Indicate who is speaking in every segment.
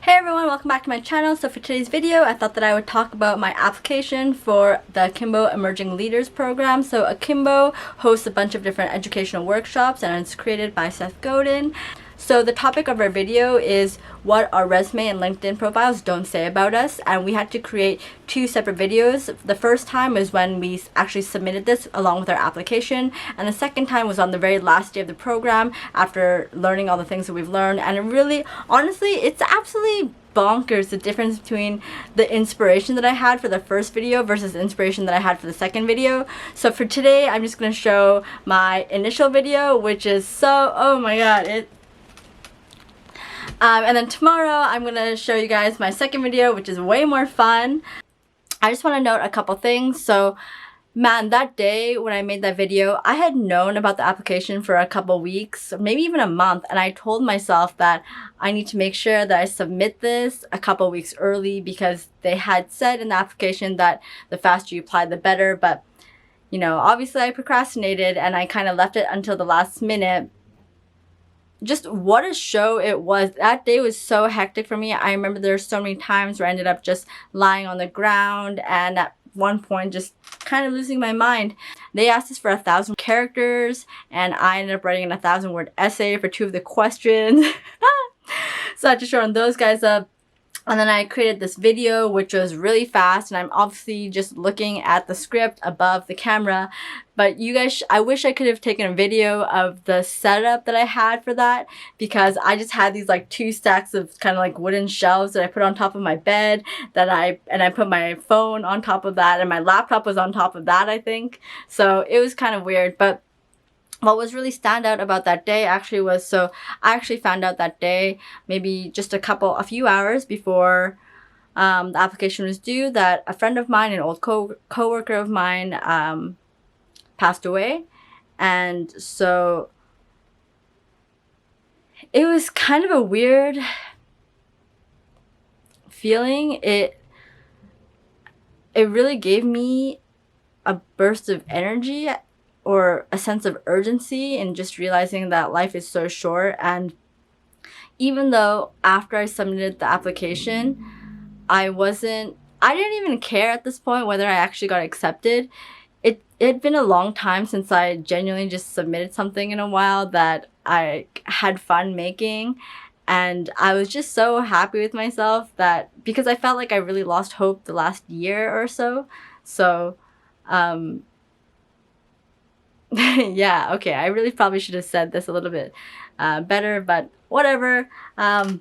Speaker 1: Hey everyone, welcome back to my channel. So for today's video, I thought that I would talk about my application for the Akimbo Emerging Leaders program. So Akimbo hosts a bunch of different educational workshops and it's created by Seth Godin. So the topic of our video is what our resume and LinkedIn profiles don't say about us, and we had to create two separate videos. The first time was when we actually submitted this along with our application, and the second time was on the very last day of the program after learning all the things that we've learned. And it really, honestly, it's absolutely bonkers the difference between the inspiration that I had for the first video versus the inspiration that I had for the second video. So for today, I'm just going to show my initial video, which is so, oh my god, and then tomorrow I'm going to show you guys my second video, which is way more fun. I just want to note a couple things. So man, that day when I made that video, I had known about the application for a couple weeks, or maybe even a month, and I told myself that I need to make sure that I submit this a couple weeks early because they had said in the application that the faster you apply, the better. But, you know, obviously I procrastinated and I kind of left it until the last minute. Just what a show it was. That day was so hectic for me. I remember there were so many times where I ended up just lying on the ground and at one point just kind of losing my mind. They asked us for 1,000 characters and I ended up writing a 1,000-word essay for two of the questions. So I had to shorten those guys up. And then I created this video, which was really fast, and I'm obviously just looking at the script above the camera. But you guys, I wish I could have taken a video of the setup that I had for that, because I just had these like two stacks of kind of like wooden shelves that I put on top of my bed, I put my phone on top of that, and my laptop was on top of that, I think. So it was kind of weird, but what was really stand out about that day actually was, so I actually found out that day, maybe just a few hours before the application was due, that a friend of mine, an old co-worker of mine, passed away. And so it was kind of a weird feeling. It really gave me a burst of energy or a sense of urgency in just realizing that life is so short. And even though after I submitted the application, I didn't even care at this point whether I actually got accepted. It had been a long time since I genuinely just submitted something in a while that I had fun making. And I was just so happy with myself because I felt like I really lost hope the last year or so. So, yeah, okay, I really probably should have said this a little bit better, but whatever. Kind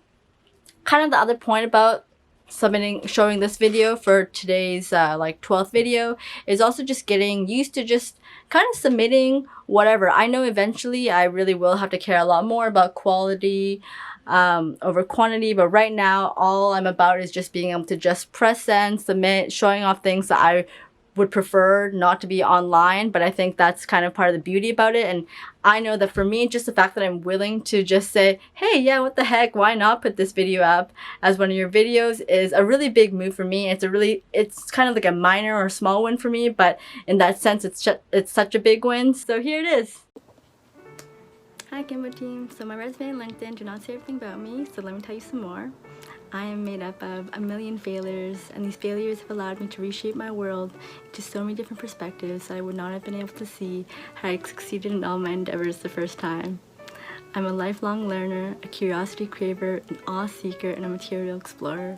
Speaker 1: of the other point about showing this video for today's like 12th video is also just getting used to just kind of submitting whatever. I know eventually I really will have to care a lot more about quality over quantity, but right now all I'm about is just being able to just press send, submit, showing off things that I would prefer not to be online, but I think that's kind of part of the beauty about it. And I know that for me, just the fact that I'm willing to just say, hey, yeah, what the heck, why not put this video up as one of your videos is a really big move for me. It's kind of like a minor or small win for me, but in that sense, it's such a big win. So here it is. Hi Akimbo team. So my resume and LinkedIn do not say everything about me, so let me tell you some more. I am made up of a million failures, and these failures have allowed me to reshape my world into so many different perspectives that I would not have been able to see had I succeeded in all my endeavors the first time. I'm a lifelong learner, a curiosity craver, an awe seeker, and a material explorer.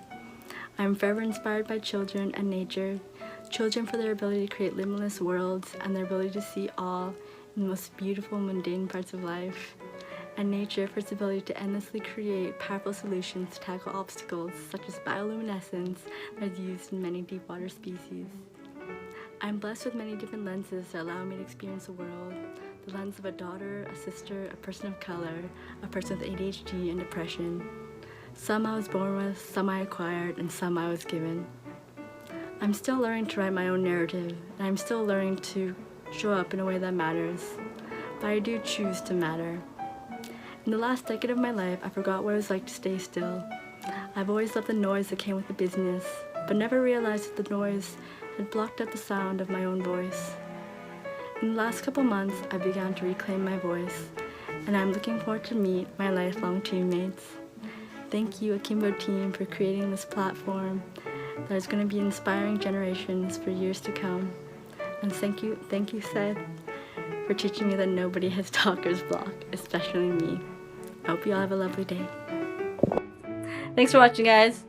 Speaker 1: I'm forever inspired by children and nature. Children for their ability to create limitless worlds and their ability to see all in the most beautiful, mundane parts of life. And nature for its ability to endlessly create powerful solutions to tackle obstacles such as bioluminescence that is used in many deep water species. I'm blessed with many different lenses that allow me to experience the world. The lens of a daughter, a sister, a person of color, a person with ADHD and depression. Some I was born with, some I acquired, and some I was given. I'm still learning to write my own narrative, and I'm still learning to show up in a way that matters. But I do choose to matter. In the last decade of my life, I forgot what it was like to stay still. I've always loved the noise that came with the business, but never realized that the noise had blocked out the sound of my own voice. In the last couple months, I began to reclaim my voice, and I'm looking forward to meet my lifelong teammates. Thank you, Akimbo team, for creating this platform that is going to be inspiring generations for years to come. And thank you, Seth, for teaching me that nobody has talker's block, especially me. I hope you all have a lovely day. Thanks for watching, guys.